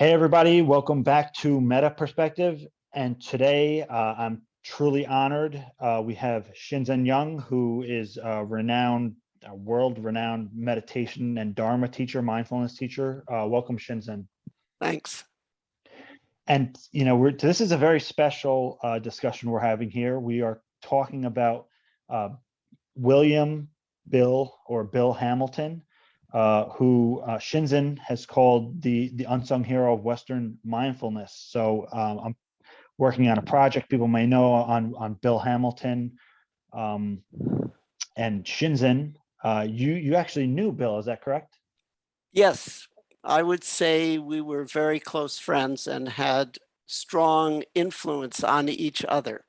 Hey, everybody, welcome back to Meta Perspective. And today I'm truly honored. We have Shinzen Young, who is a renowned, world-renowned meditation and Dharma teacher, mindfulness teacher. Welcome, Shinzen. Thanks. And, you know, this is a very special discussion we're having here. We are talking about William Bill Hamilton, who Shinzen has called the unsung hero of Western mindfulness. So I'm working on a project people may know on Bill Hamilton, and Shinzen. You actually knew Bill, is that correct? Yes, I would say we were very close friends and had strong influence on each other.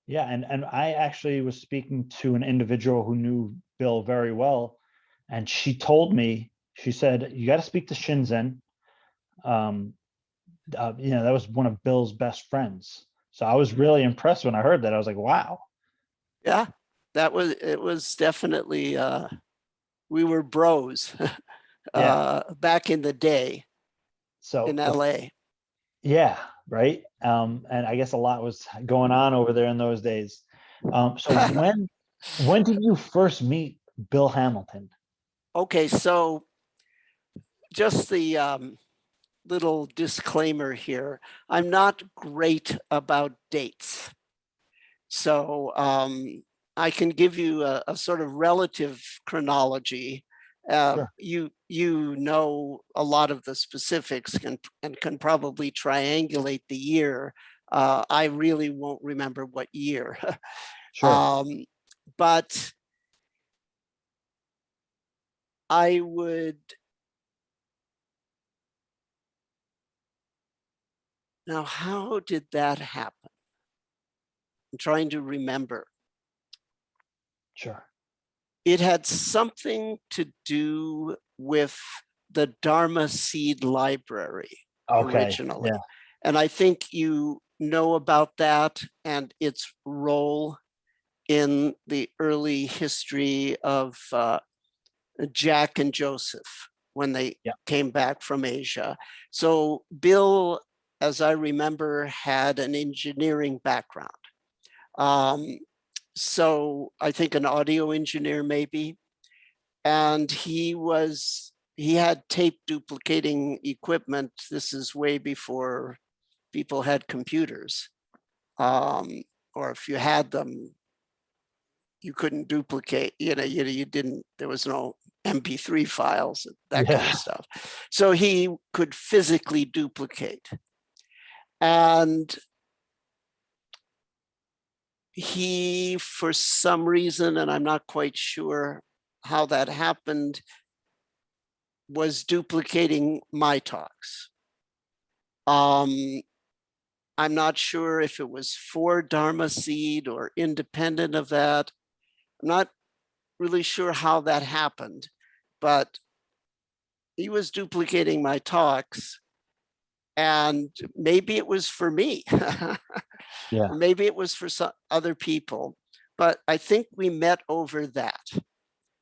Yeah, and I actually was speaking to an individual who knew Bill very well, and she told me, she said, you got to speak to Shinzen. That was one of Bill's best friends. So I was really impressed when I heard that. I was like, wow. Yeah, it was definitely, we were bros Yeah. back in the day in So LA. yeah, right. And I guess a lot was going on over there in those days. So when did you first meet Bill Hamilton? Okay, so just the little disclaimer here. I'm not great about dates. So I can give you a sort of relative chronology. Sure. You know a lot of the specifics and can probably triangulate the year. I really won't remember what year. Sure. But I would now, how did that happen? I'm trying to remember. Sure. It had something to do with the Dharma Seed Library Okay. Yeah. originally. And I think you know about that and its role in the early history of Jack and Joseph when they Yeah. came back from Asia. So Bill, as I remember, had an engineering background. Um, so I think an audio engineer maybe, and he had tape duplicating equipment. This is way before people had computers, or if you had them, you couldn't duplicate. You didn't. There was no MP3 files, that kind of Yeah. stuff. So he could physically duplicate, and he, for some reason, and I'm not quite sure how that happened, was duplicating my talks. I'm not sure if it was for Dharma Seed or independent of that. I'm not really sure how that happened, but he was duplicating my talks, and maybe it was for me, Yeah. or maybe it was for some other people, but I think we met over that.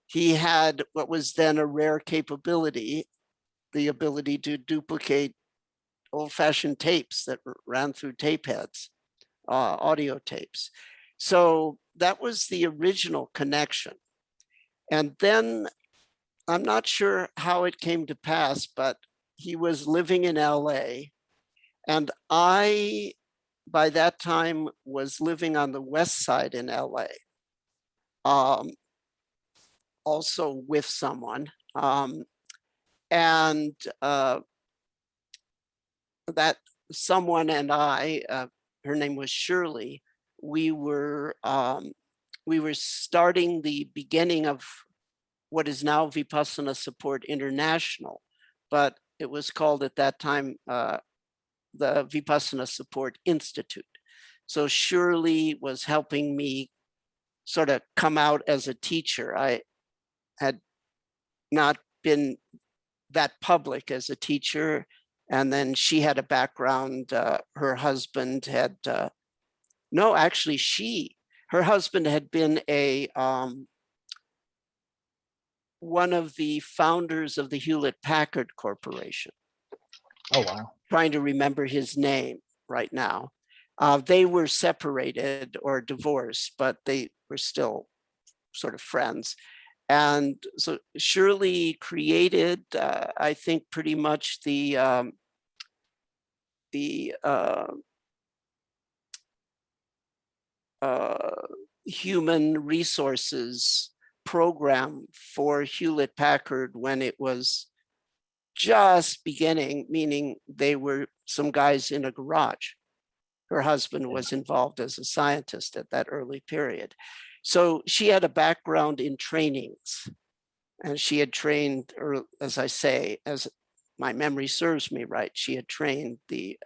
He had what was then a rare capability, the ability to duplicate old-fashioned tapes that ran through tape heads, audio tapes. So that was the original connection. And then I'm not sure how it came to pass, but he was living in LA. And I, by that time, was living on the West Side in LA, also with someone. And that someone and I, her name was Shirley, we were starting the beginning of what is now Vipassana Support International, but it was called at that time the Vipassana Support Institute. So Shirley was helping me sort of come out as a teacher. I had not been that public as a teacher. And then she had a background, her husband had, no, actually her husband had been one of the founders of the Hewlett-Packard Corporation. Oh, wow. Trying to remember his name right now. They were separated or divorced, but they were still sort of friends. And so Shirley created, I think, pretty much the human resources program for Hewlett Packard when it was just beginning, meaning they were some guys in a garage. Her husband was involved as a scientist at that early period. So she had a background in trainings, and she had trained, or as I say, as my memory serves me right, she had trained the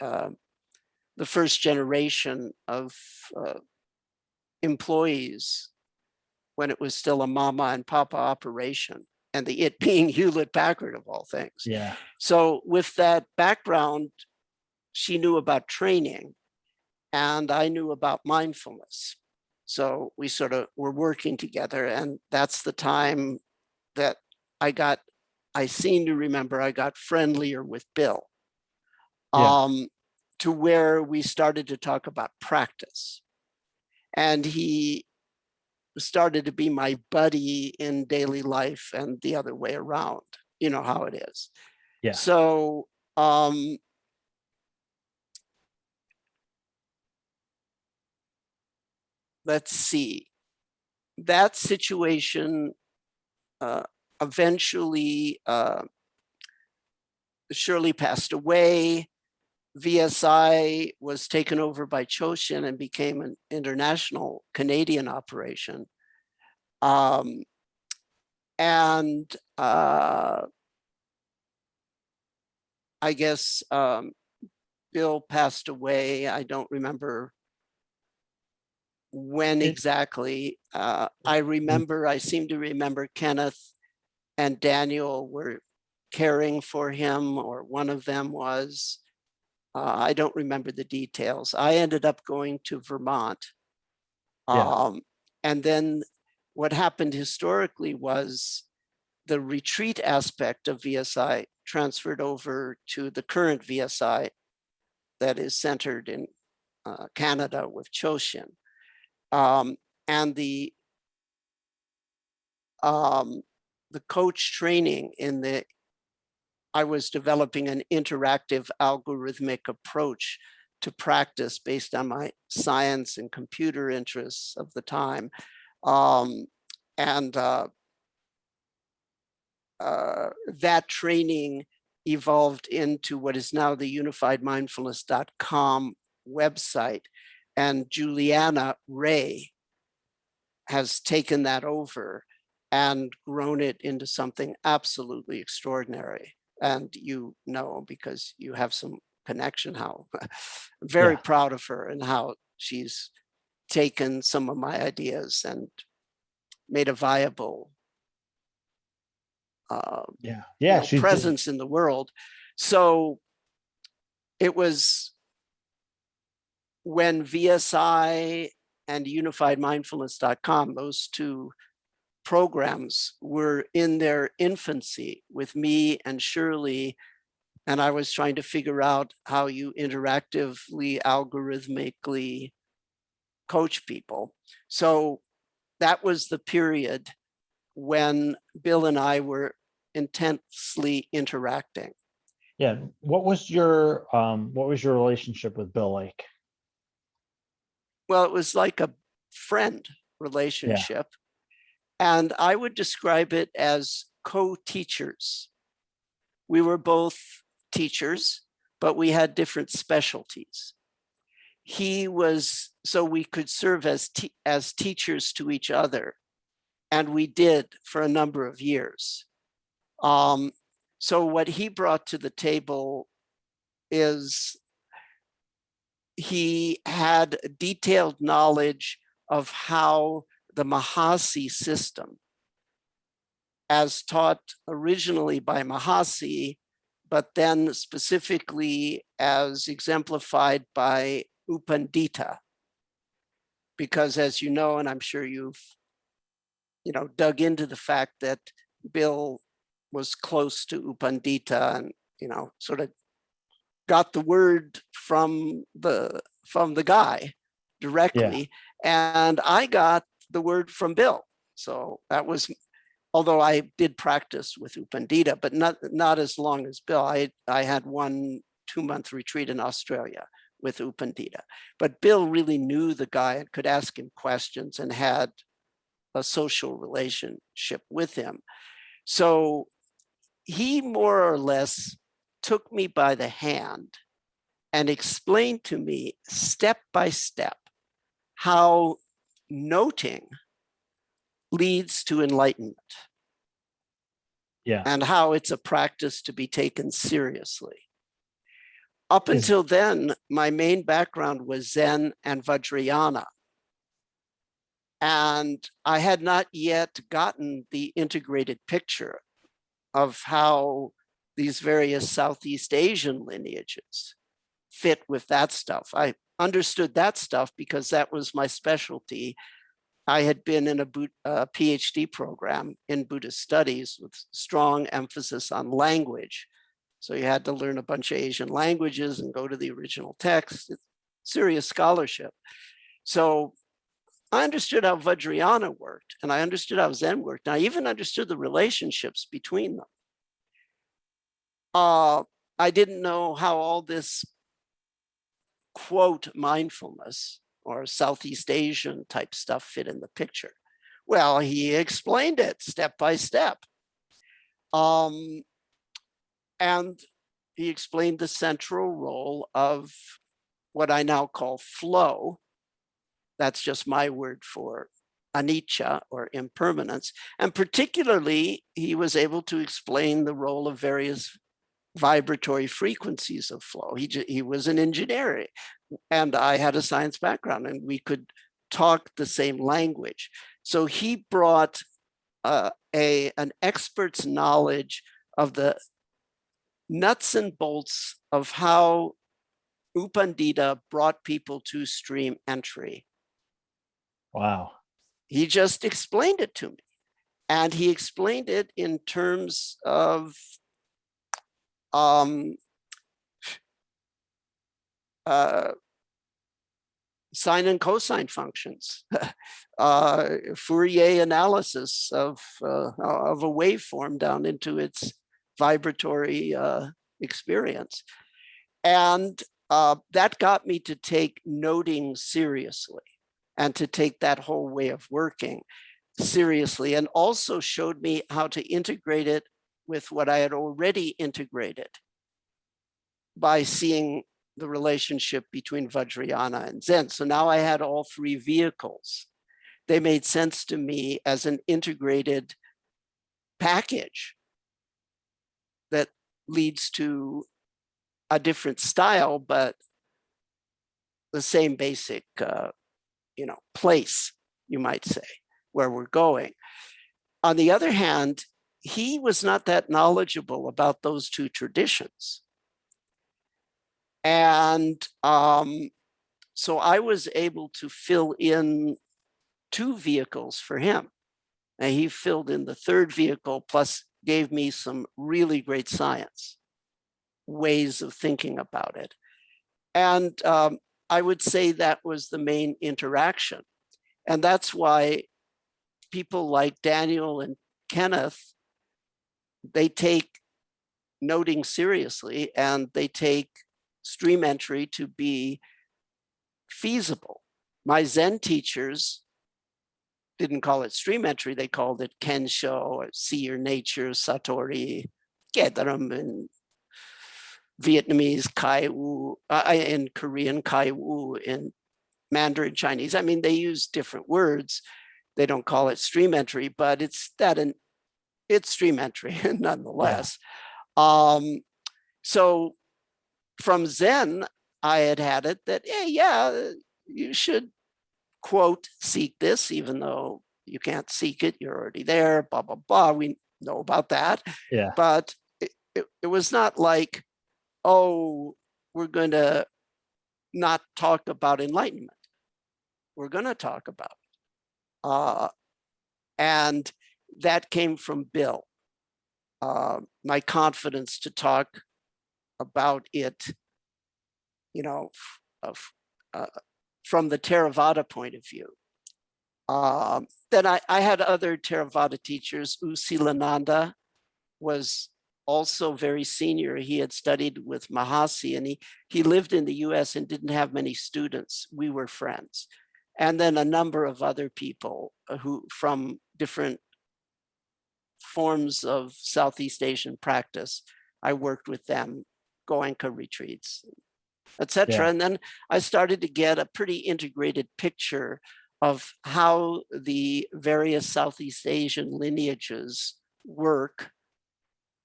first generation of employees when it was still a mama and papa operation, and the it being Hewlett Packard of all things. Yeah. So with that background, she knew about training, and I knew about mindfulness. So we sort of were working together, and that's the time that I seem to remember I got friendlier with Bill, Yeah. to where we started to talk about practice. And he started to be my buddy in daily life and the other way around. You know how it is. Yeah. So let's see. That situation eventually Shirley passed away. VSI was taken over by Choshin and became an international Canadian operation. And I guess Bill passed away. I don't remember when exactly. I seem to remember Kenneth and Daniel were caring for him, or one of them was. I don't remember the details. I ended up going to Vermont. Yeah. And then what happened historically was the retreat aspect of VSI transferred over to the current VSI that is centered in Canada with Choshin. And the coach training I was developing an interactive algorithmic approach to practice based on my science and computer interests of the time. And that training evolved into what is now the unifiedmindfulness.com website. And Juliana Ray has taken that over and grown it into something absolutely extraordinary. And you know, because you have some connection, how I'm very Yeah. proud of her and how she's taken some of my ideas and made a viable Yeah. Yeah. She's presence in the world. So it was when VSI and unifiedmindfulness.com, those two programs, were in their infancy with me and Shirley, and I was trying to figure out how you interactively, algorithmically coach people. So that was the period when Bill and I were intensely interacting. Yeah. What was your relationship with Bill like? Well, it was like a friend Yeah. relationship. And I would describe it as co-teachers. We were both teachers, but we had different specialties. He was, so we could serve as teachers to each other. And we did for a number of years. So what he brought to the table is he had detailed knowledge of how the Mahasi system, as taught originally by Mahasi, but then specifically as exemplified by U Pandita. Because as you know, and I'm sure you've dug into the fact that Bill was close to U Pandita and sort of got the word from the guy directly, and I got the word from Bill. So that was, although I did practice with U Pandita, but not as long as Bill. I had 1 2-month retreat in Australia with U Pandita, but Bill really knew the guy and could ask him questions and had a social relationship with him. So he more or less took me by the hand and explained to me step by step how noting leads to enlightenment. Yeah. And how it's a practice to be taken seriously. Up until then, my main background was Zen and Vajrayana. And I had not yet gotten the integrated picture of how these various Southeast Asian lineages fit with that stuff. I understood that stuff because that was my specialty. I had been in a PhD program in Buddhist studies with strong emphasis on language. So you had to learn a bunch of Asian languages and go to the original text. It's serious scholarship. So I understood how Vajrayana worked, and I understood how Zen worked. And I even understood the relationships between them. I didn't know how all this, quote, mindfulness or Southeast Asian type stuff fit in the picture. Well, he explained it step by step. And he explained the central role of what I now call flow. That's just my word for anicca or impermanence. And particularly, he was able to explain the role of various vibratory frequencies of flow. He was an engineer, and I had a science background, and we could talk the same language. So he brought an expert's knowledge of the nuts and bolts of how U Pandita brought people to stream entry. Wow. He just explained it to me. And he explained it in terms of sine and cosine functions, Fourier analysis of a waveform down into its vibratory experience. And that got me to take noting seriously and to take that whole way of working seriously, and also showed me how to integrate it with what I had already integrated by seeing the relationship between Vajrayana and Zen. So now I had all 3 vehicles. They made sense to me as an integrated package that leads to a different style, but the same basic, place, you might say, where we're going. On the other hand, he was not that knowledgeable about those 2 traditions. And so I was able to fill in 2 vehicles for him. And he filled in the 3rd vehicle, plus gave me some really great science ways of thinking about it. And I would say that was the main interaction. And that's why people like Daniel and Kenneth, they take noting seriously, and they take stream entry to be feasible. My Zen teachers didn't call it stream entry, they called it Kensho, or see your nature, Satori, Gedram in Vietnamese, Kai Wu, in Korean, Kai Wu, in Mandarin Chinese. I mean, they use different words. They don't call it stream entry, but it's stream entry nonetheless. Yeah. So from Zen, I had it that, you should, quote, seek this, even though you can't seek it, you're already there, blah, blah, blah. We know about that. Yeah. But it was not like, oh, we're going to not talk about enlightenment. We're going to talk about it. And that came from Bill. My confidence to talk about it you know, uh, from the Theravada point of view. Then I had other Theravada teachers. U Silananda was also very senior. He had studied with Mahasi, and he lived in the US and didn't have many students. We were friends. And then a number of other people who from different forms of Southeast Asian practice. I worked with them, Goenka retreats, etc. And then I started to get a pretty integrated picture of how the various Southeast Asian lineages work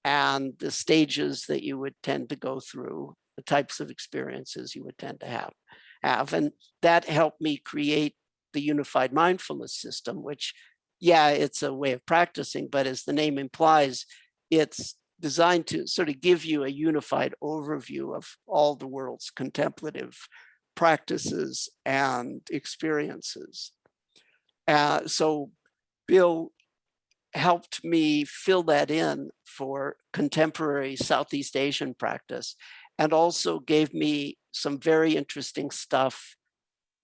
and the stages that you would tend to go through, the types of experiences you would tend to have. And that helped me create the unified mindfulness system, which, yeah, it's a way of practicing, but as the name implies, it's designed to sort of give you a unified overview of all the world's contemplative practices and experiences. So Bill helped me fill that in for contemporary Southeast Asian practice, and also gave me some very interesting stuff,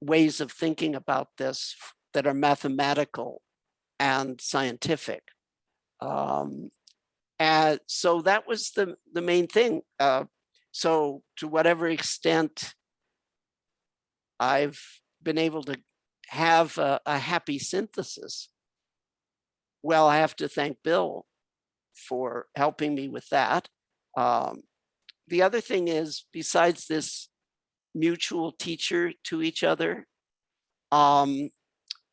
ways of thinking about this that are mathematical and scientific. And so that was the main thing. So to whatever extent I've been able to have a happy synthesis, well, I have to thank Bill for helping me with that. The other thing is, besides this mutual teacher to each other,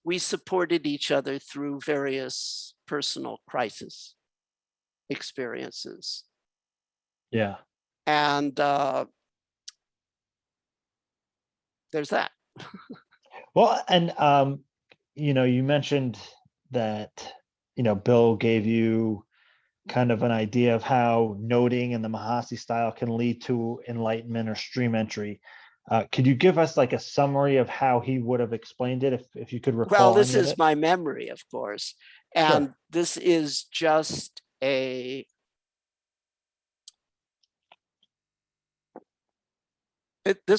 we supported each other through various personal crisis experiences. Yeah. And there's that. Well, and you mentioned that, Bill gave you kind of an idea of how noting in the Mahasi style can lead to enlightenment or stream entry. Could you give us like a summary of how he would have explained it, if you could recall? Well, this any of is it? my memory, of course. And Sure. this is just this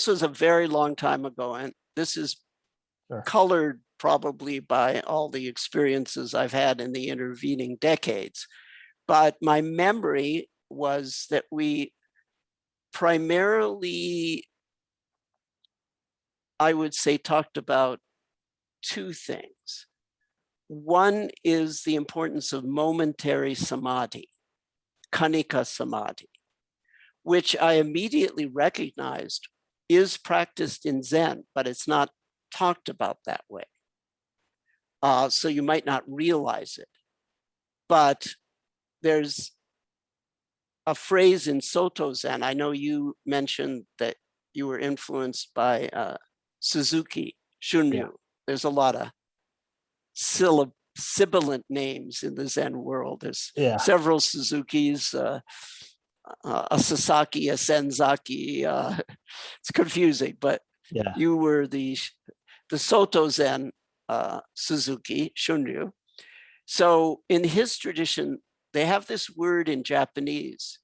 was a very long time ago, and this is Sure. colored probably by all the experiences I've had in the intervening decades. But my memory was that we primarily, I would say, talked about two things. One is the importance of momentary samadhi, kanika samadhi, which I immediately recognized is practiced in Zen, but it's not talked about that way. So you might not realize it. But there's a phrase in Soto Zen. I know you mentioned that you were influenced by Suzuki Shunryu. Yeah. There's a lot of sibilant names in the Zen world. There's several Suzukis, a Sasaki, a Senzaki. It's confusing, but you were the Soto Zen Suzuki Shunryu. So in his tradition, they have this word in Japanese,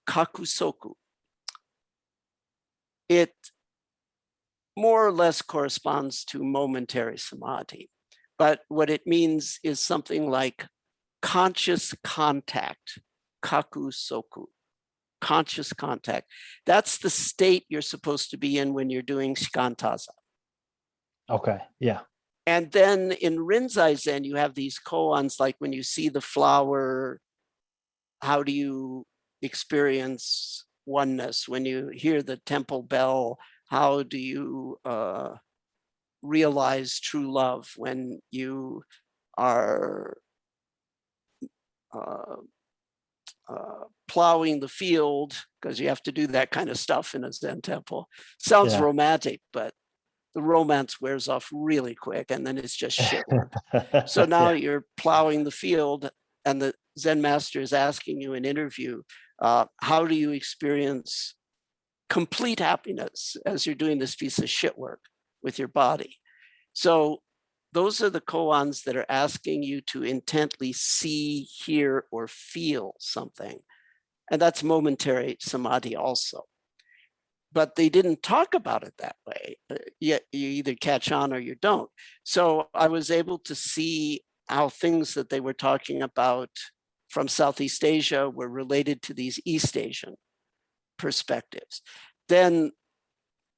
kakusoku. It more or less corresponds to momentary samadhi, but what it means is something like conscious contact, kakusoku, conscious contact. That's the state you're supposed to be in when you're doing shikantaza. Okay, yeah. And then in Rinzai Zen, you have these koans, like when you see the flower, how do you experience oneness? When you hear the temple bell, how do you realize true love? When you are plowing the field, because you have to do that kind of stuff in a Zen temple. Sounds romantic, but the romance wears off really quick, and then it's just shit work. So now you're plowing the field, and the Zen master is asking you in interview, how do you experience complete happiness as you're doing this piece of shit work with your body? So those are the koans that are asking you to intently see, hear, or feel something. And that's momentary samadhi also. but they didn't talk about it that way. Yet you either catch on or you don't. So I was able to see how things that they were talking about from Southeast Asia were related to these East Asian perspectives. Then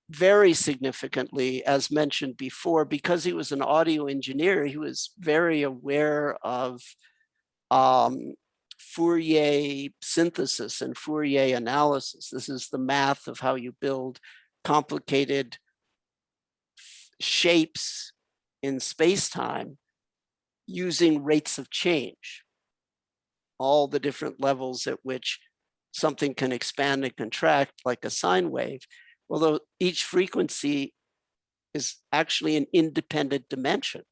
very significantly, as mentioned before, because he was an audio engineer, he was very aware of Fourier synthesis and Fourier analysis. This is the math of how you build complicated shapes in space-time using rates of change, all the different levels at which something can expand and contract like a sine wave, although each frequency is actually an independent dimension.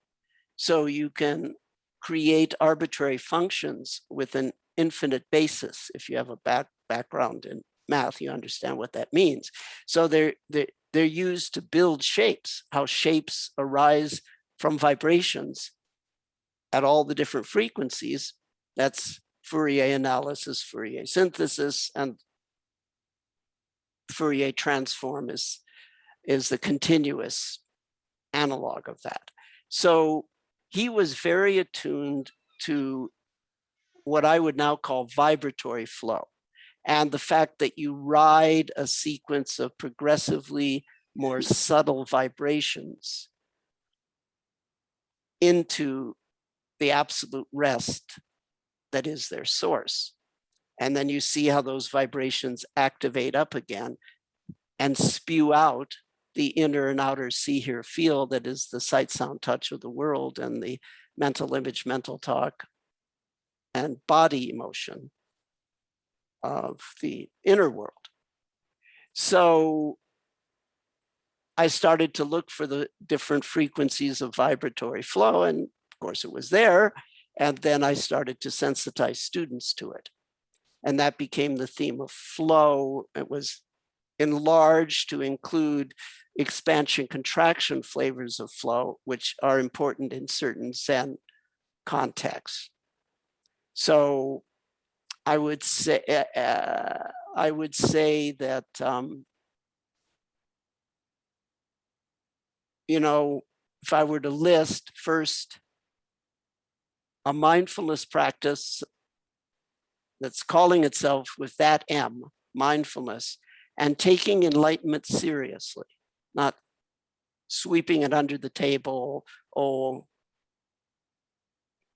So you can create arbitrary functions with an infinite basis. If you have a background in math, you understand what that means. So they're used to build shapes, how shapes arise from vibrations at all the different frequencies. That's Fourier analysis, Fourier synthesis, and Fourier transform is the continuous analog of that. So he was very attuned to what I would now call vibratory flow, and the fact that you ride a sequence of progressively more subtle vibrations into the absolute rest that is their source. And then you see how those vibrations activate up again and spew out the inner and outer see, hear, feel that is the sight, sound, touch of the world, and the mental image, mental talk, and body emotion of the inner world. So I started to look for the different frequencies of vibratory flow, and of course it was there. And then I started to sensitize students to it. And that became the theme of flow. It was enlarged to include expansion, contraction flavors of flow, which are important in certain Zen contexts. So I would say that you know, if I were to list first a mindfulness practice that's calling itself with that M, mindfulness, and taking enlightenment seriously, not sweeping it under the table, oh,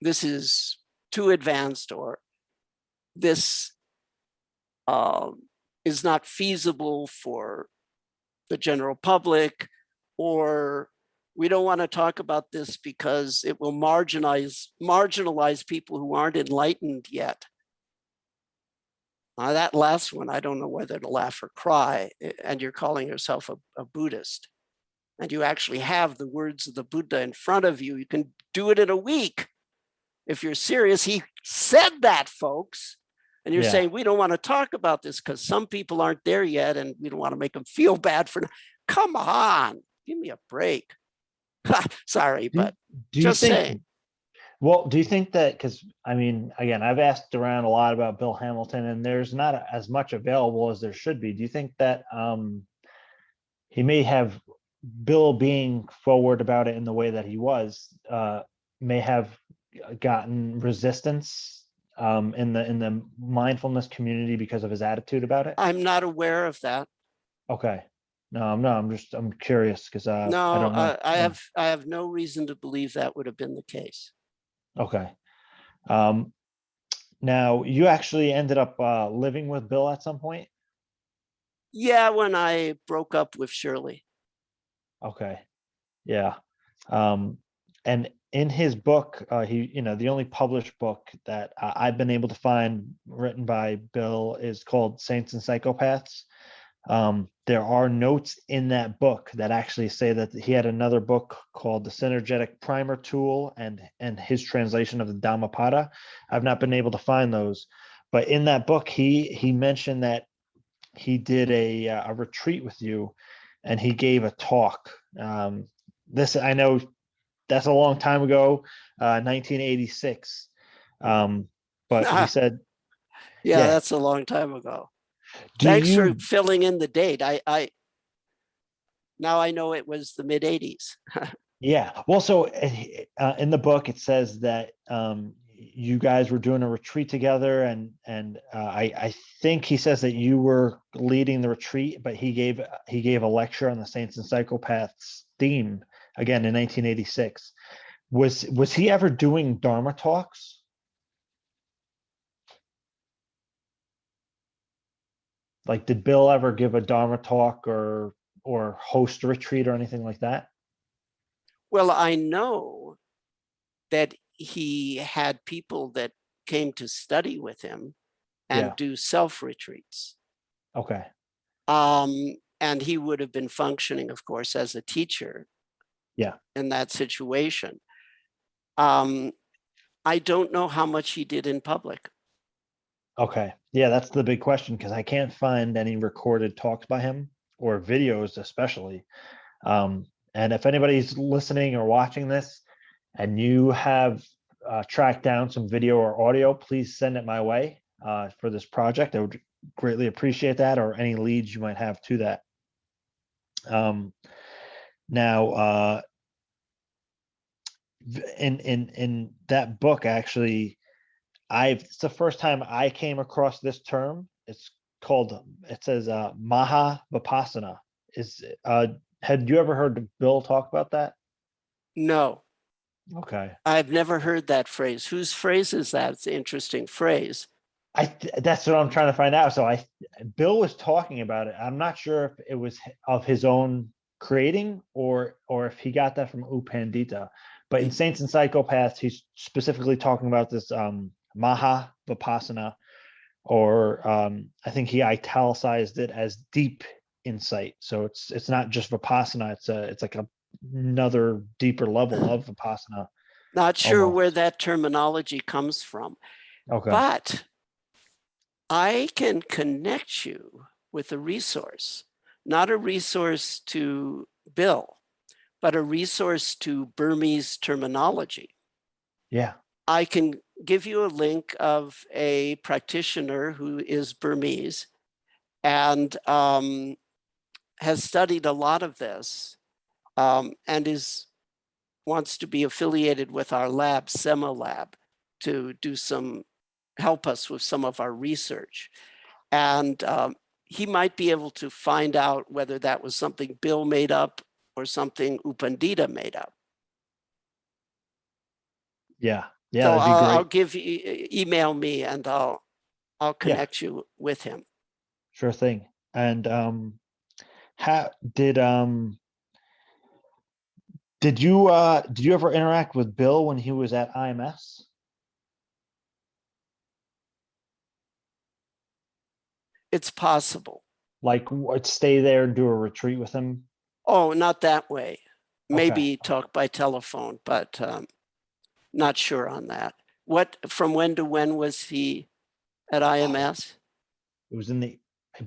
this is too advanced, or this is not feasible for the general public, or we don't want to talk about this because it will marginalize people who aren't enlightened yet. That last one, I don't know whether to laugh or cry, and you're calling yourself a Buddhist, and you actually have the words of the Buddha in front of you. You can do it in a week. If you're serious, he said that, folks. And you're saying, we don't want to talk about this because some people aren't there yet, and we don't want to make them feel bad for, come on, give me a break. Sorry, but do you just think, saying. well, do you think that, because I mean, again, I've asked around a lot about Bill Hamilton, and there's not as much available as there should be. Do you think that he may have, Bill being forward about it in the way that he was, may have gotten resistance in the mindfulness community because of his attitude about it? I'm not aware of that. Okay. No, I'm curious because I No, don't know. I have no reason to believe that would have been the case. Okay. Now you actually ended up living with Bill at some point? Yeah, when I broke up with Shirley. Okay. Yeah. And in his book, the only published book that I've been able to find written by Bill is called Saints and Psychopaths. There are notes in that book that actually say that he had another book called the Synergetic Primer Tool and his translation of the Dhammapada. I've not been able to find those, but in that book, he mentioned that he did a retreat with you, and he gave a talk. This, I know that's a long time ago, 1986. But he said, yeah, that's a long time ago. Do Thanks for you filling in the date. Now I know it was the mid 80s. Yeah. Well, so in the book it says that you guys were doing a retreat together, and I think he says that you were leading the retreat, but he gave a lecture on the Saints and Psychopaths theme again in 1986. Was he ever doing Dharma talks? Like, did Bill ever give a Dharma talk or host a retreat or anything like that? Well, I know that he had people that came to study with him and Yeah. do self retreats. Okay. And he would have been functioning, of course, as a teacher Yeah. in that situation. Um, I don't know how much he did in public. Okay. Yeah, that's the big question because I can't find any recorded talks by him or videos, especially. And if anybody's listening or watching this and you have tracked down some video or audio, please send it my way for this project. I would greatly appreciate that, or any leads you might have to that. Now, in that book, actually, it's the first time I came across this term. It says Maha Vipassana. Had you ever heard Bill talk about that? No, Okay. I've never heard that phrase. Whose phrase is that? It's an interesting phrase. That's what I'm trying to find out. Bill was talking about it. I'm not sure if it was of his own creating or if he got that from U Pandita. But in Saints and Psychopaths, he's specifically talking about this Maha Vipassana, or I think he italicized it as deep insight. So it's not just Vipassana. It's like another deeper level of Vipassana Not sure where almost. that terminology comes from, Okay. but I can connect you with a resource, not a resource to Bill, but a resource to Burmese terminology. Yeah. I can give you a link of a practitioner who is Burmese and has studied a lot of this and wants to be affiliated with our lab, SEMA lab, to help us with some of our research. And he might be able to find out whether that was something Bill made up or something Upandita made up. Yeah. Yeah, So that'd be I'll great. give you, email me and I'll Yeah, connect you with him. sure thing. And how did you ever interact with Bill when he was at IMS? It's possible. Like, stay there and do a retreat with him? Oh, not that way. Okay. Maybe talk by telephone, but not sure on that. From when to when was he at Oh, IMS? it was I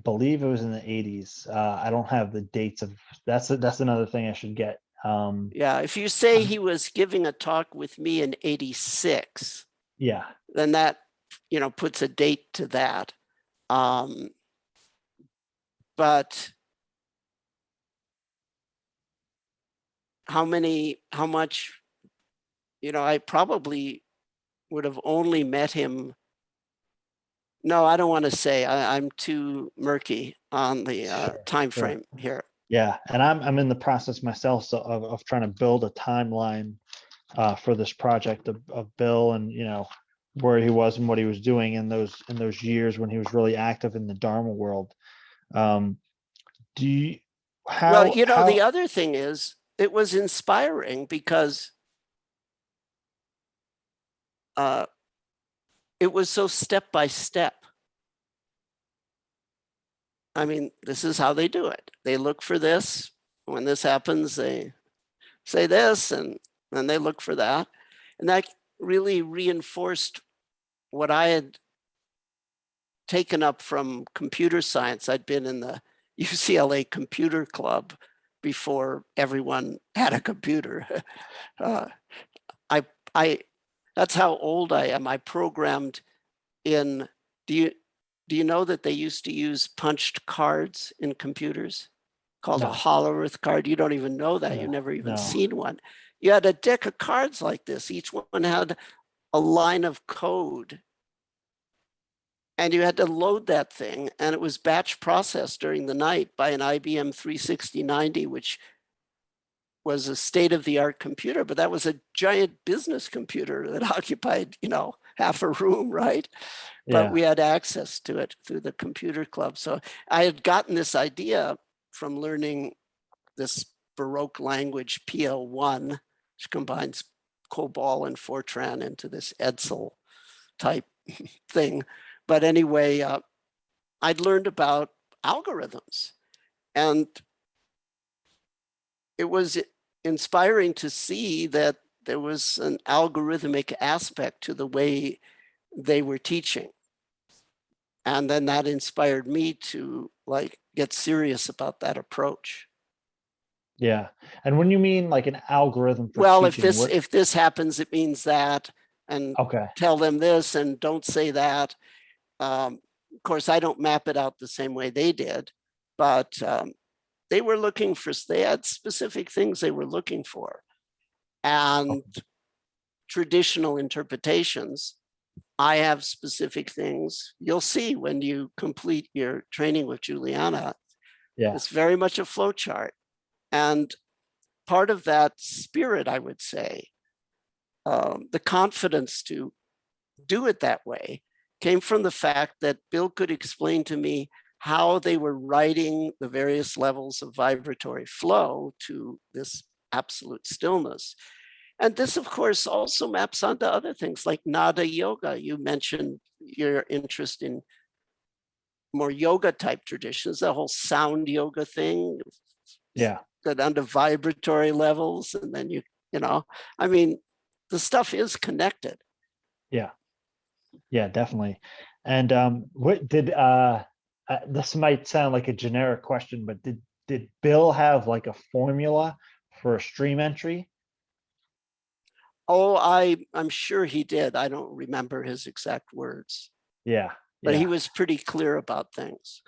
believe it was in the 80s. I don't have the dates of that's another thing I should get. Yeah, if you say I'm- he was giving a talk with me in 86, yeah. then that, puts a date to that. But how much, I probably would have only met him. No, I don't want to say. I'm too murky on the Sure. time Sure. frame here. Yeah, and I'm in the process myself of trying to build a timeline for this project of Bill, and where he was and what he was doing in those years when he was really active in the Dharma world. Um, do you Well, how the other thing is it was inspiring because uh, it was so step by step. I mean, this is how they do it. They look for this. When this happens, they say this, and then they look for that. And that really reinforced what I had taken up from computer science. I'd been in the UCLA computer club before everyone had a computer. uh, I that's how old I am. I programmed in, do do you know that they used to use punched cards in computers called a No, hollow-earth card? You don't even know that. You've no, never even no. seen one. You had a deck of cards like this. Each one had a line of code. And you had to load that thing. And it was batch processed during the night by an IBM 36090, which was a state-of-the-art computer, but that was a giant business computer that occupied, half a room, right? But Yeah, we had access to it through the computer club. So I had gotten this idea from learning this Baroque language PL1, which combines COBOL and Fortran into this Edsel type thing. But anyway, I'd learned about algorithms, and it was inspiring to see that there was an algorithmic aspect to the way they were teaching. And then that inspired me to get serious about that approach. yeah. And when you mean like an algorithm for Well, teaching, what? if this happens, it means that, and Okay, tell them this and don't say that. Of course, I don't map it out the same way they did, but they were looking for, they had specific things they were looking for. And traditional interpretations, I have specific things. You'll see when you complete your training with Juliana. yeah, It's very much a flow chart. And part of that spirit, I would say, the confidence to do it that way came from the fact that Bill could explain to me how they were writing the various levels of vibratory flow to this absolute stillness. And this, of course, also maps onto other things like nada yoga. You mentioned your interest in more yoga type traditions, the whole sound yoga thing, yeah, go down to vibratory levels. And then I mean, the stuff is connected. yeah, yeah, definitely. And what did this might sound like a generic question, but did Bill have like a formula for a stream entry? Oh, I'm sure he did. I don't remember his exact words, Yeah, but he yeah, was pretty clear about things.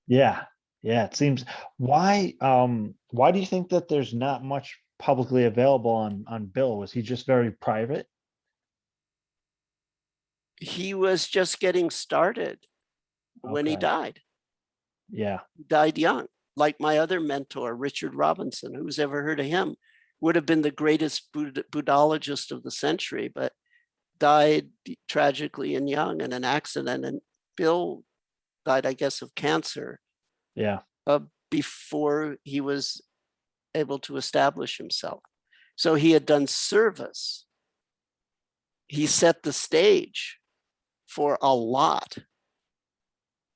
yeah, yeah. It seems why do you think that there's not much publicly available on Bill? Was he just very private? He was just getting started when he Okay. died. Yeah, He died young. Like my other mentor, Richard Robinson, who's ever heard of him, would have been the greatest Buddhologist of the century, but died tragically and young in an accident. And Bill died, I guess, of cancer yeah, before he was able to establish himself. So he had done service. He set the stage for a lot.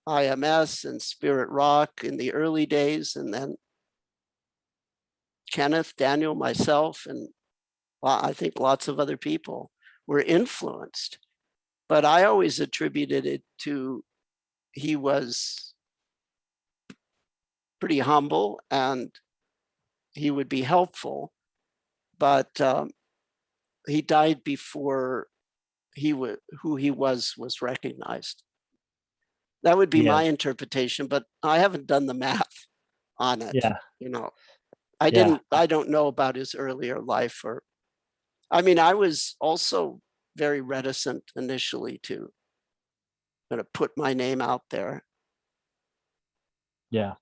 IMS and Spirit Rock in the early days, and then Kenneth, Daniel, myself, and I think lots of other people were influenced. But I always attributed it to he was pretty humble and he would be helpful, but he died before who he was recognized. That would be yeah, my interpretation, but I haven't done the math on it. yeah, yeah, I don't know about his earlier life, or I mean, I was also very reticent initially to put my name out there. yeah,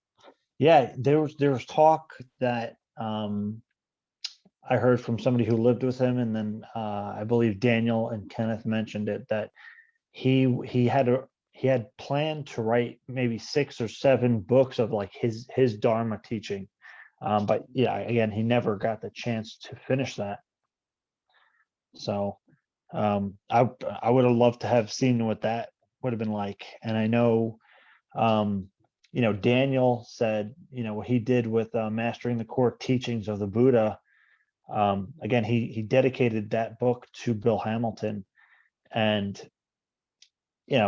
yeah. There was talk that I heard from somebody who lived with him, and then I believe Daniel and Kenneth mentioned it, that he had planned to write maybe 6 or 7 books of like his Dharma teaching, but yeah, again, he never got the chance to finish that. So I would have loved to have seen what that would have been like. And I know Daniel said what he did with mastering the core teachings of the Buddha. Again, he dedicated that book to Bill Hamilton, and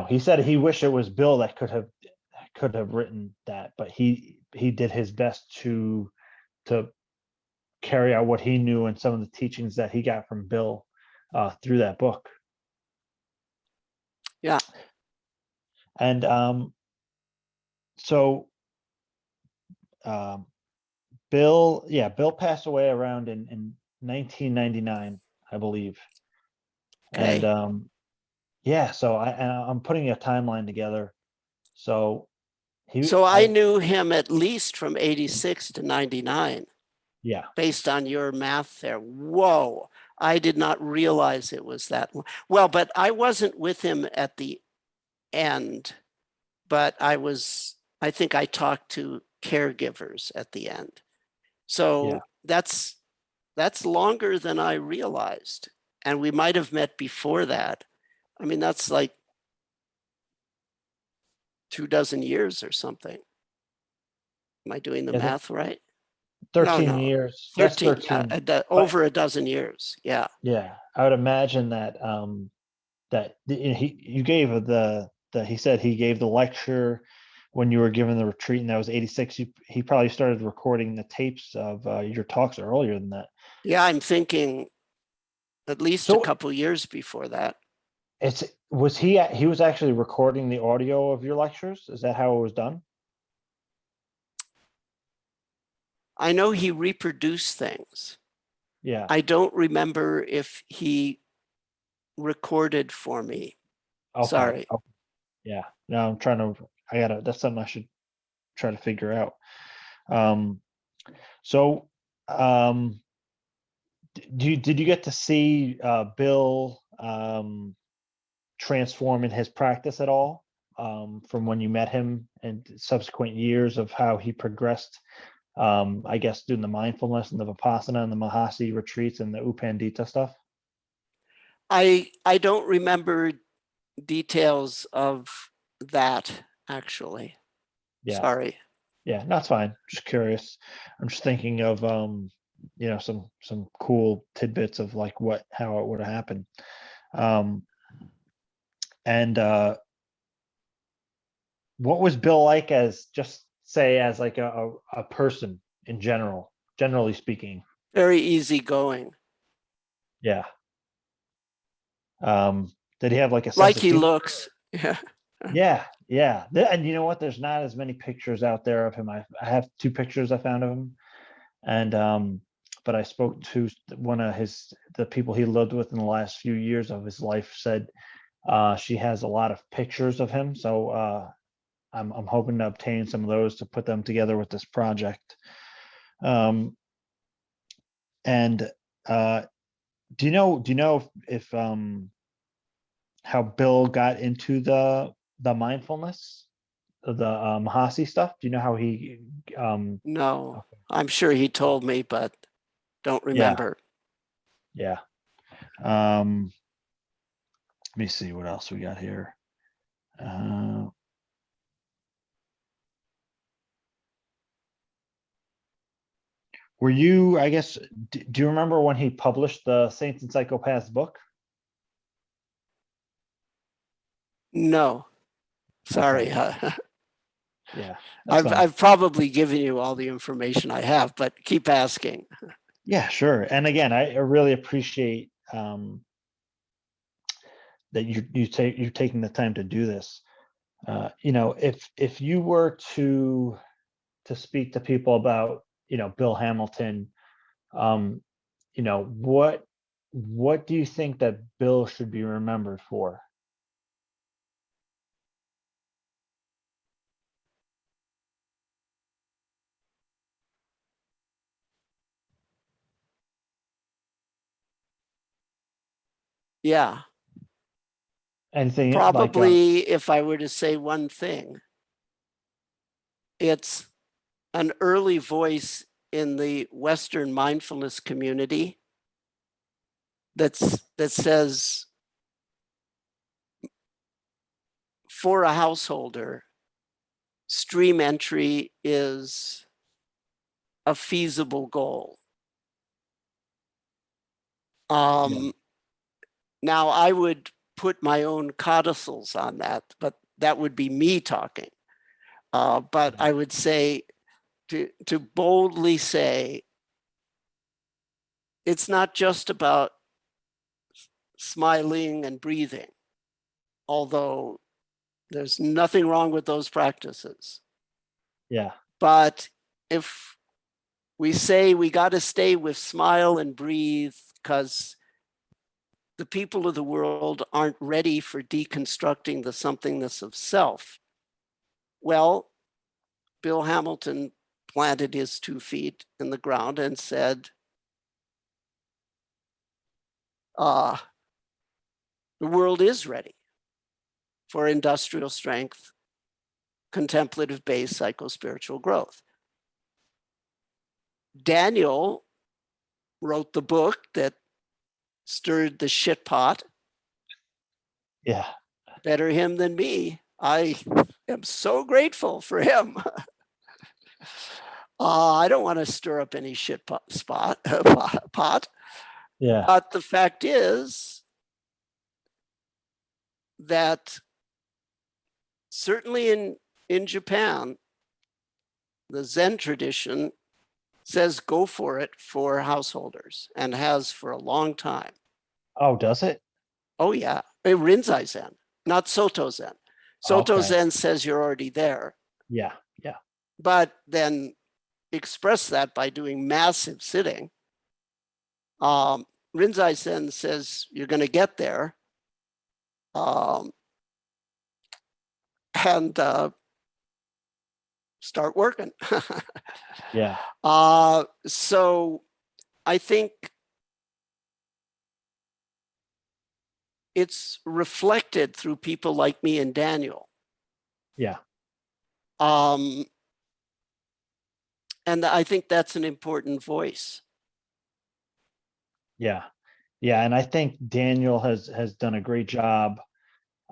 he said he wished it was Bill that could have written that, but he did his best to carry out what he knew and some of the teachings that he got from Bill through that book. Yeah. And so um, Bill passed away around in 1999, I believe. And Okay. yeah, so I'm putting a timeline together. So So I knew him at least from 86 to 99, yeah, based on your math there. Whoa. I did not realize it was that long. Well, but I wasn't with him at the end, but I think I talked to caregivers at the end. yeah. So that's longer than I realized. And we might have met before that. I mean, that's like 24 years or something. Am I doing the I think math right? No, 13 no, years. That's 13, 13. But over a dozen years. Yeah. yeah, I would imagine that you gave he said he gave the lecture when you were given the retreat, and that was 86. He probably started recording the tapes of your talks earlier than that. Yeah, I'm thinking at least a So couple years before that. he was actually recording the audio of your lectures? Is that how it was done? I know he reproduced things. Yeah. I don't remember if he recorded for me. Okay. Sorry. Oh, yeah. No, that's something I should try to figure out. Um, so, um, did you get to see Bill transform in his practice at all from when you met him and subsequent years of how he progressed? I guess doing the mindfulness and the Vipassana and the Mahasi retreats and the Upandita stuff. I don't remember details of that actually. Yeah. Sorry. Yeah, that's fine. Just curious. I'm just thinking of some cool tidbits of like how it would have happened. Um and what was Bill like as just say as like a person in generally speaking? Very easygoing. Yeah. Did he have like a sense Like of he humor? looks. Yeah. Yeah, yeah. And you know what? There's not as many pictures out there of him. I have two pictures I found of him. And but I spoke to one of the people he lived with in the last few years of his life, said she has a lot of pictures of him. So I'm hoping to obtain some of those to put them together with this project. And uh do you know if how Bill got into the mindfulness, the Mahasi stuff? Do you know how he No, I'm sure he told me, but don't yeah, remember. yeah. Let me see what else we got here. Uh, were you, I guess, do you remember when he published the Saints and Psychopaths book? No, Okay. sorry. Yeah, that's fine. I've probably given you all the information I have, but keep asking. Yeah, sure. And again, I really appreciate that you're taking the time to do this. If you were to speak to people about, Bill Hamilton, um, what do you think that Bill should be remembered for? Yeah, Anything like probably if I were to say one thing, it's an early voice in the Western mindfulness community that says for a householder, stream entry is a feasible goal. yeah, Um, Now I would put my own codicils on that, but that would be me talking. But yeah, I would say to boldly say, it's not just about smiling and breathing, although There's nothing wrong with those practices. Yeah. But if we say we got to stay with smile and breathe because the people of the world aren't ready for deconstructing the somethingness of self, well, Bill Hamilton planted his 2 feet in the ground and said, the world is ready for industrial strength, contemplative-based psychospiritual growth. Daniel wrote the book that stirred the shit pot. Yeah. Better him than me. I am so grateful for him. I don't want to stir up any shit pot. Yeah. But the fact is that certainly in Japan, the Zen tradition says go for it for householders and has for a long time. Oh, does it? Oh yeah, Rinzai Zen, not Soto Zen. Soto Okay. Zen says you're already there, Yeah. Yeah. but then express that by doing massive sitting. Rinzai Zen says you're going to get there, and start working. Yeah. So I think it's reflected through people like me and Daniel. Yeah. And I think that's an important voice. Yeah. Yeah. And I think Daniel has done a great job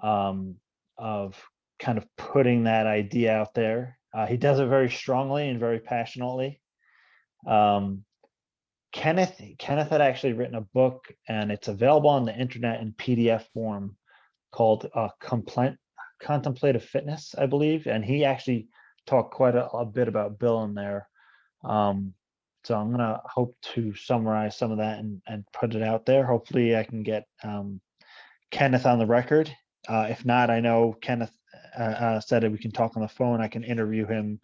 of kind of putting that idea out there. He does it very strongly and very passionately. Kenneth had actually written a book, and it's available on the internet in PDF form, called Contemplative Fitness, I believe. And he actually talked quite a bit about Bill in there. So I'm gonna hope to summarize some of that and put it out there. Hopefully I can get Kenneth on the record. If not, I know Kenneth said that we can talk on the phone. I can interview him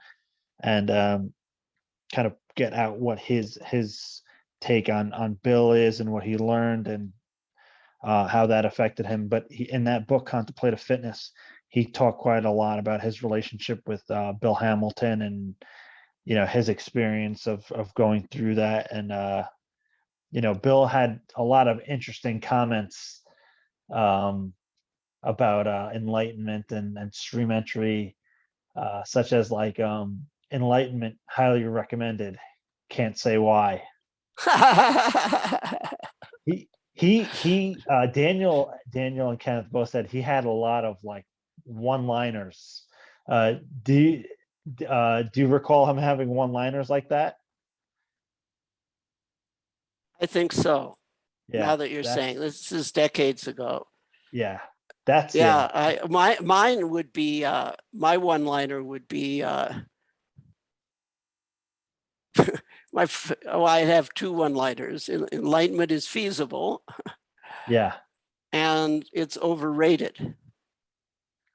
and kind of get out what his take on Bill is and what he learned and how that affected him. But in that book, Contemplative Fitness, he talked quite a lot about his relationship with Bill Hamilton and his experience of going through that. And Bill had a lot of interesting comments about enlightenment and stream entry, such as like enlightenment highly recommended, can't say why. Daniel and Kenneth both said he had a lot of like one-liners. Do you recall him having one-liners like that? I think so. Yeah, Now that you're saying this is decades ago. Yeah, mine would be my one-liner would be I have 2 one-liners. Enlightenment is feasible. Yeah. And it's overrated.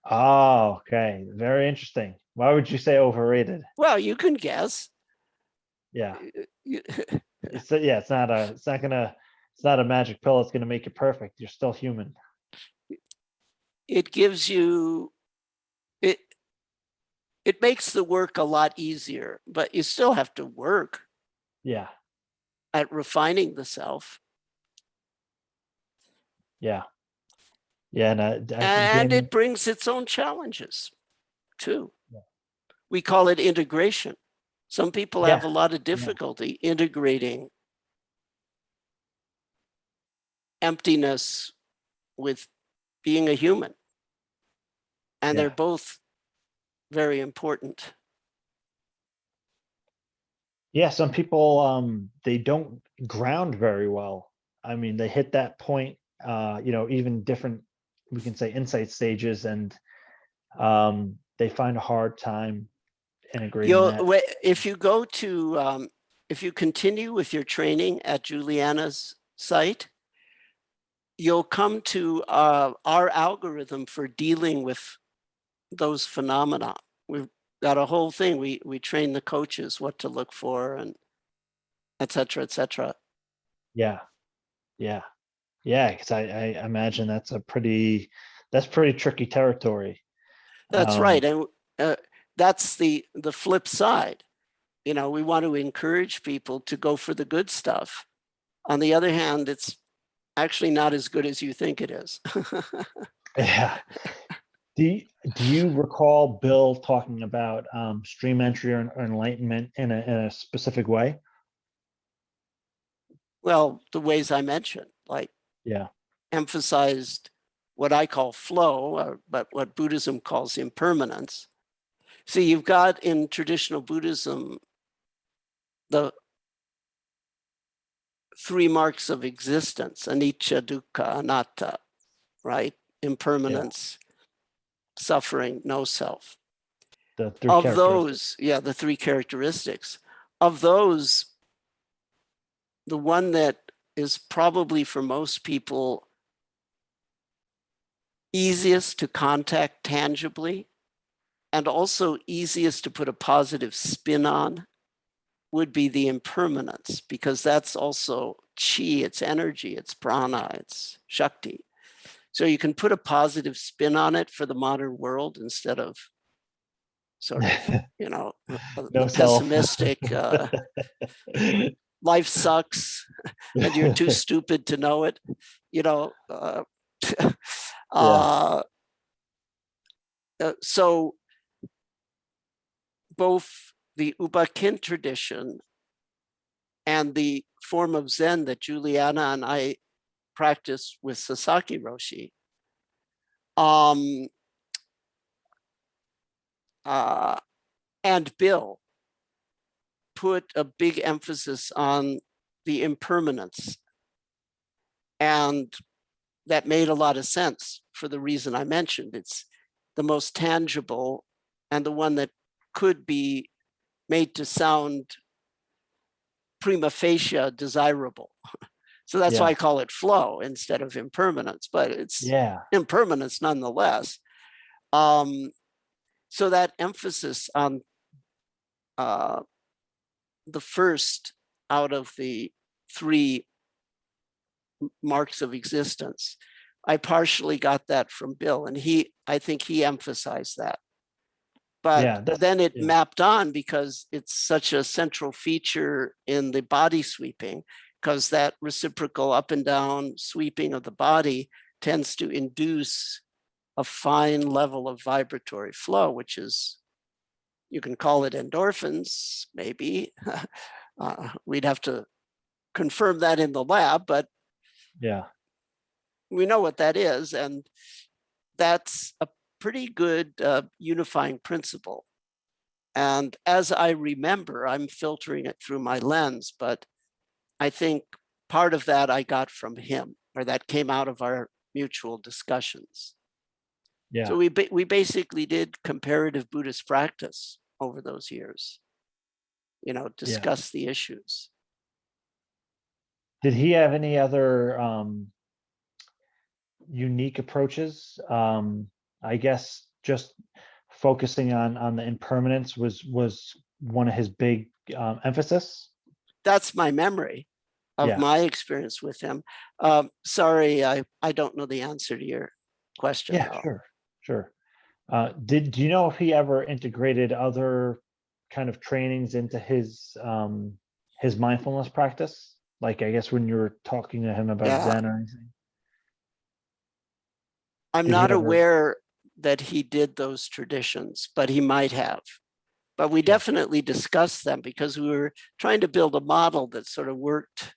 Oh, okay. Very interesting. Why would you say overrated? Well, you can guess. Yeah. It's not a magic pill that's gonna make you perfect. You're still human. It gives you it makes the work a lot easier, but you still have to work. Yeah. At refining the self. Yeah. Yeah, and it brings its own challenges too. Yeah. We call it integration. Some people have a lot of difficulty integrating emptiness with being a human. And they're both very important. Yeah, some people they don't ground very well. I mean, they hit that point, even different, we can say, insight stages, and they find a hard time integrating that. If you go to if you continue with your training at Juliana's site, you'll come to our algorithm for dealing with those phenomena. We've got a whole thing. We train the coaches what to look for, and et cetera, et cetera. Yeah. Yeah. Yeah. Because I imagine that's pretty tricky territory. That's right. And that's the flip side. You know, we want to encourage people to go for the good stuff. On the other hand, it's actually not as good as you think it is. Yeah. Do you recall Bill talking about stream entry or enlightenment in a specific way? Well, the ways I mentioned, like Yeah. emphasized what I call flow, but what Buddhism calls impermanence. See, you've got in traditional Buddhism the three marks of existence: anicca, dukkha, anatta, right? Yeah. Impermanence, suffering, no self. The three Of characteristics. those, yeah, the three characteristics. Of those, the one that is probably for most people easiest to contact tangibly and also easiest to put a positive spin on would be the impermanence, because that's also chi, it's energy, it's prana, it's shakti. So you can put a positive spin on it for the modern world instead of sort of, you know, No the self. pessimistic, life sucks and you're too stupid to know it, you know. Yeah. So both the Ubakin tradition and the form of Zen that Juliana and I practice with Sasaki Roshi, um, and Bill put a big emphasis on the impermanence. And that made a lot of sense for the reason I mentioned. It's the most tangible and the one that could be made to sound prima facie desirable. So that's why Yeah. I call it flow instead of impermanence, but it's Yeah. impermanence nonetheless. So that emphasis on the first out of the three marks of existence, I partially got that from Bill, and I think he emphasized that. But Yeah. then it Yeah. mapped on because it's such a central feature in the body sweeping, because that reciprocal up and down sweeping of the body tends to induce a fine level of vibratory flow, which is, you can call it endorphins, maybe. We'd have to confirm that in the lab, but Yeah. we know what that is. And that's a pretty good unifying principle. And as I remember, I'm filtering it through my lens, but I think part of that I got from him, or that came out of our mutual discussions. Yeah. So we basically did comparative Buddhist practice over those years, you know, Yeah. discuss the issues. Did he have any other unique approaches? I guess just focusing on the impermanence was one of his big emphasis. That's my memory of Yeah. my experience with him. Sorry, I don't know the answer to your question Yeah, though. sure. Sure. Do you know if he ever integrated other kind of trainings into his mindfulness practice? Like I guess when you were talking to him about Yeah, Zen or anything, I'm did he not ever? aware that he did those traditions, but he might have. But we Yeah. definitely discussed them because we were trying to build a model that sort of worked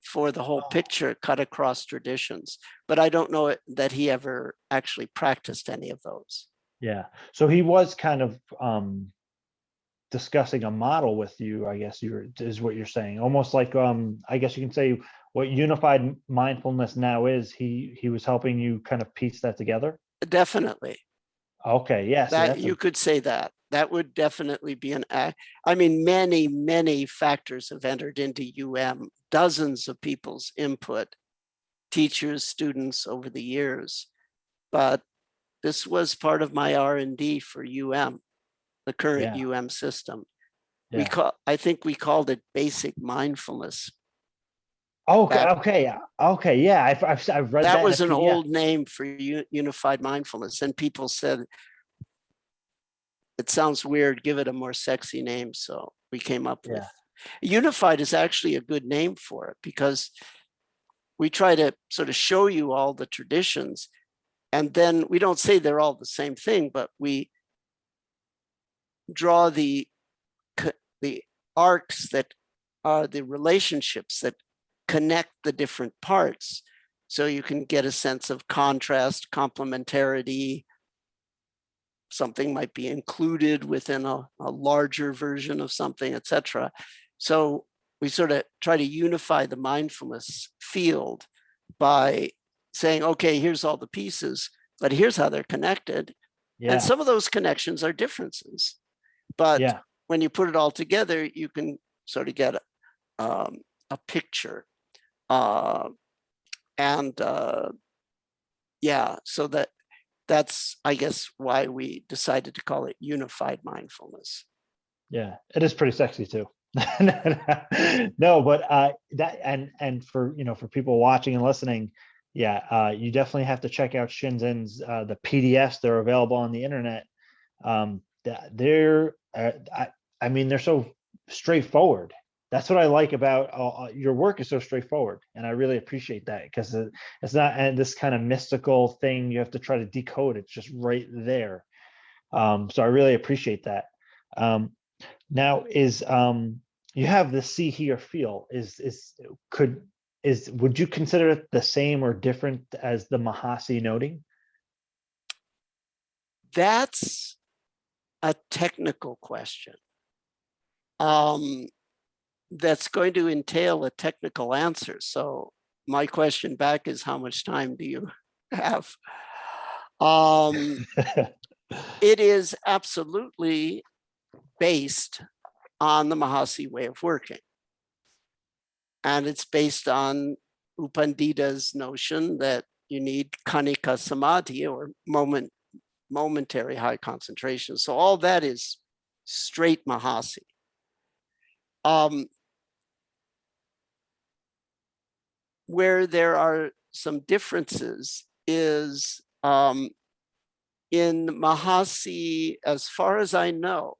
for the whole Oh, picture, cut across traditions. But I don't know that he ever actually practiced any of those. yeah. So he was kind of discussing a model with you, I guess is what you're saying. Almost like I guess you can say what unified mindfulness now is, he was helping you kind of piece that together. Definitely. Okay, yeah, see That that's a you could say that. That would definitely be an act. I mean, many factors have entered into dozens of people's input, teachers, students over the years. But This was part of my R&D for UM, the current Yeah. UM system. Yeah. I think we called it basic mindfulness. Okay. Back, Okay. Okay. Yeah. I've read that that in a was an PDF. old name for unified mindfulness. And people said, it sounds weird, give it a more sexy name. So we came up with Yeah. unified is actually a good name for it, because we try to sort of show you all the traditions. And then we don't say they're all the same thing, but we draw the arcs that are the relationships that connect the different parts. So you can get a sense of contrast, complementarity. Something might be included within a larger version of something, etc. So we sort of try to unify the mindfulness field by saying, okay, here's all the pieces, but here's how they're connected. And Yeah. some of those connections are differences. But Yeah. when you put it all together, you can sort of get a picture. Yeah, so that's, I guess, why we decided to call it unified mindfulness. Yeah. It is pretty sexy too. No, but that and for for people watching and listening, yeah, you definitely have to check out Shinzen's the PDFs. They're available on the internet. They're I mean they're so straightforward. That's what I like about your work is so straightforward, and I really appreciate that, because it's not and this kind of mystical thing you have to try to decode. It's just right there. So I really appreciate that. Now is you have the see, hear, feel. Would you consider it the same or different as the Mahasi noting? That's a technical question. That's going to entail a technical answer. So my question back is, how much time do you have? It is absolutely based on the Mahasi way of working. And it's based on U Pandita's notion that you need Kanika Samadhi, or momentary high concentration. So all that is straight Mahasi. Where there are some differences is in Mahasi, as far as I know,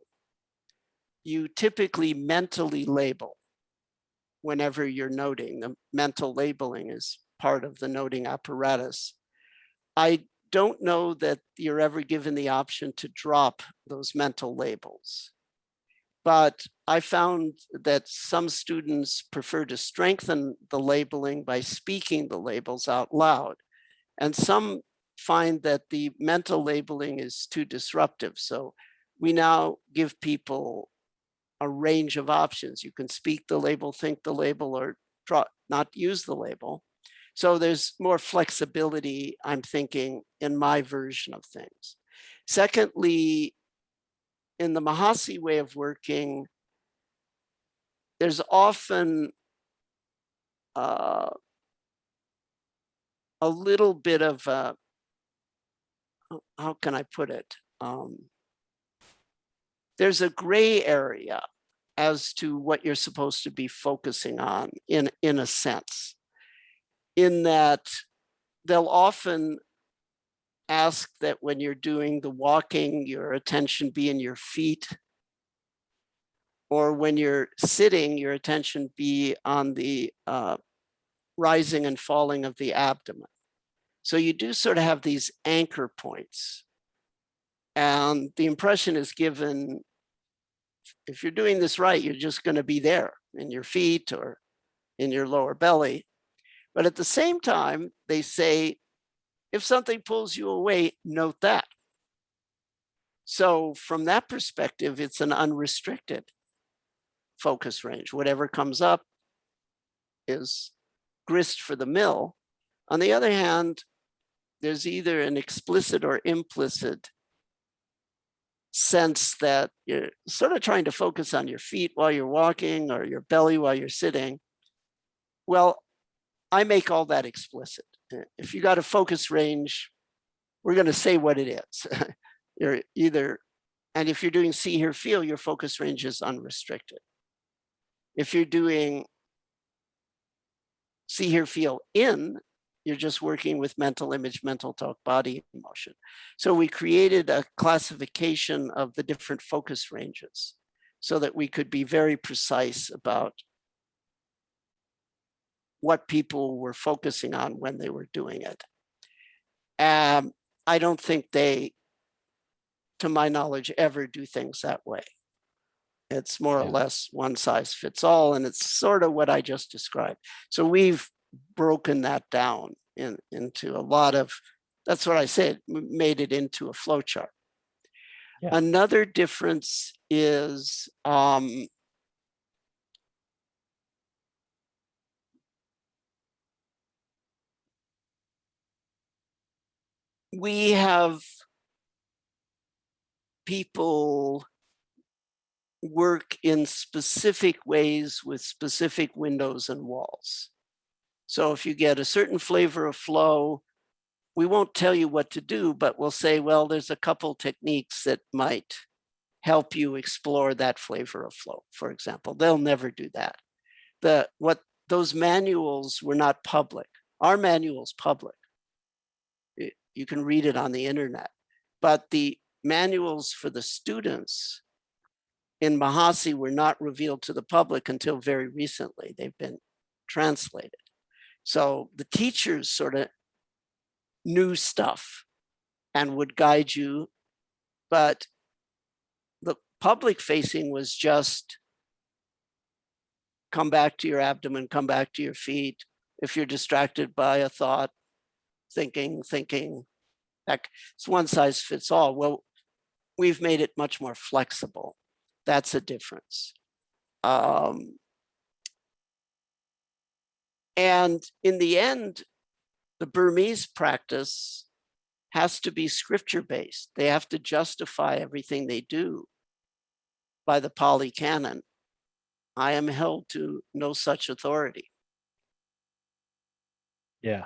you typically mentally label whenever you're noting. The mental labeling is part of the noting apparatus. I don't know that you're ever given the option to drop those mental labels. But I found that some students prefer to strengthen the labeling by speaking the labels out loud. And some find that the mental labeling is too disruptive. So we now give people a range of options. You can speak the label, think the label, or not use the label. So there's more flexibility, I'm thinking, in my version of things. Secondly, in the Mahasi way of working, there's often a little bit of how can I put it? There's a gray area as to what you're supposed to be focusing on in a sense, in that they'll often ask that when you're doing the walking, your attention be in your feet, or when you're sitting, your attention be on the rising and falling of the abdomen. So you do sort of have these anchor points. And the impression is given, if you're doing this right, you're just going to be there in your feet or in your lower belly. But at the same time, they say, if something pulls you away, note that. So from that perspective, it's an unrestricted focus range. Whatever comes up is grist for the mill. On the other hand, there's either an explicit or implicit sense that you're sort of trying to focus on your feet while you're walking, or your belly while you're sitting. Well, I make all that explicit. If you got a focus range, we're going to say what it is. You're either, and if you're doing see, hear, feel, your focus range is unrestricted. If you're doing see, hear, feel in, you're just working with mental image, mental talk, body emotion. So we created a classification of the different focus ranges so that we could be very precise about what people were focusing on when they were doing it. I don't think they, to my knowledge, ever do things that way. It's more or less one size fits all, and it's sort of what I just described. So we've broken that down into a lot of, that's what I said, made it into a flow chart. Yeah. Another difference is we have people work in specific ways with specific windows and walls. So if you get a certain flavor of flow, we won't tell you what to do, but we'll say, well, there's a couple techniques that might help you explore that flavor of flow, for example. They'll never do that. Those manuals were not public. Our manual's public. You can read it on the internet. But the manuals for the students in Mahasi were not revealed to the public until very recently. They've been translated. So the teachers sort of knew stuff and would guide you, but the public facing was just come back to your abdomen, come back to your feet. If you're distracted by a thought, thinking, it's one size fits all. Well, we've made it much more flexible. That's a difference. And in the end, the Burmese practice has to be scripture-based. They have to justify everything they do by the Pali Canon. I am held to no such authority. Yeah.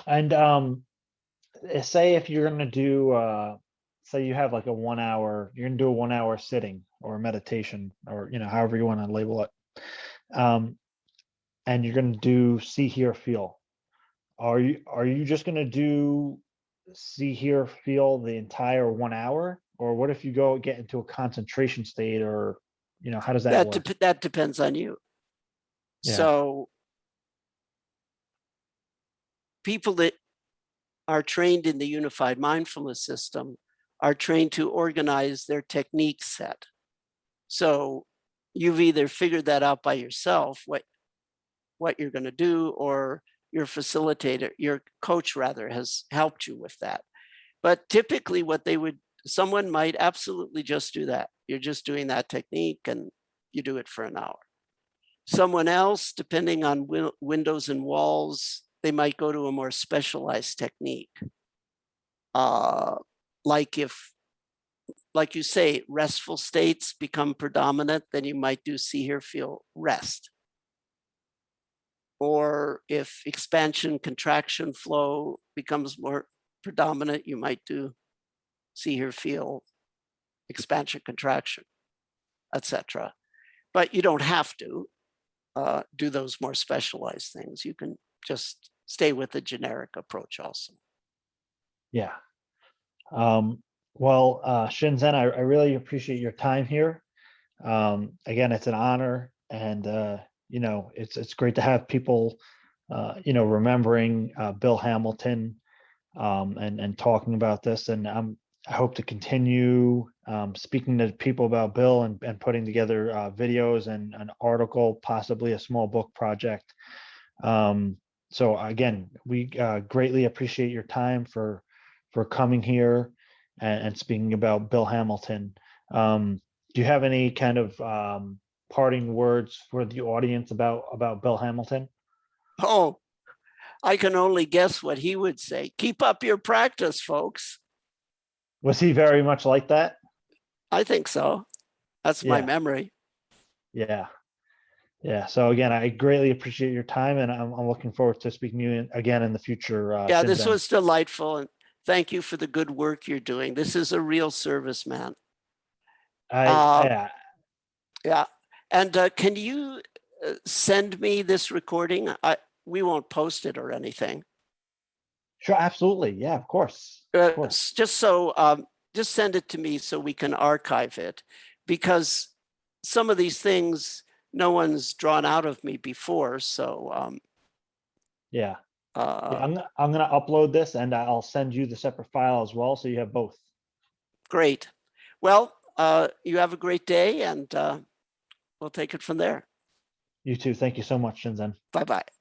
And say if you're going to do, say you have like a 1 hour, you're going to do a 1 hour sitting or meditation, or, you know, however you want to label it. And you're going to do see, hear, feel. Are you just going to do see, hear, feel the entire 1 hour? Or what if you get into a concentration state, or, you know, how does that work? That depends on you. Yeah. So people that are trained in the unified mindfulness system are trained to organize their technique set. So you've either figured that out by yourself, what you're going to do, or your facilitator, your coach rather, has helped you with that. But typically someone might absolutely just do that. You're just doing that technique and you do it for an hour. Someone else, depending on windows and walls, they might go to a more specialized technique. Like you say, restful states become predominant, then you might do see, hear, feel, rest. Or if expansion, contraction, flow becomes more predominant, you might do see, hear, feel, expansion, contraction, etc. But you don't have to do those more specialized things. You can just stay with the generic approach also. Yeah. Well, Shinzen, I really appreciate your time here. Again, it's an honor, and you know, it's great to have people, you know, remembering Bill Hamilton, and talking about this. And I hope to continue speaking to people about Bill, and putting together videos and an article, possibly a small book project. So again, we greatly appreciate your time for coming here and speaking about Bill Hamilton. Do you have any kind of parting words for the audience about Bill Hamilton? Oh, I can only guess what he would say. Keep up your practice, folks. Was he very much like that? I think so. That's my memory. Yeah. Yeah. So again, I greatly appreciate your time, and I'm looking forward to speaking to you again in the future. Yeah, this Shinzen. was delightful. And thank you for the good work you're doing. This is a real service, man. I Yeah. And can you send me this recording? We won't post it or anything. sure, absolutely. Yeah, of course. Of course. Just so, just send it to me so we can archive it, because some of these things no one's drawn out of me before. So Yeah. Yeah, I'm gonna upload this and I'll send you the separate file as well, so you have both. great. Well, you have a great day, and we'll take it from there. You too. Thank you so much, Shinzen. Bye-bye.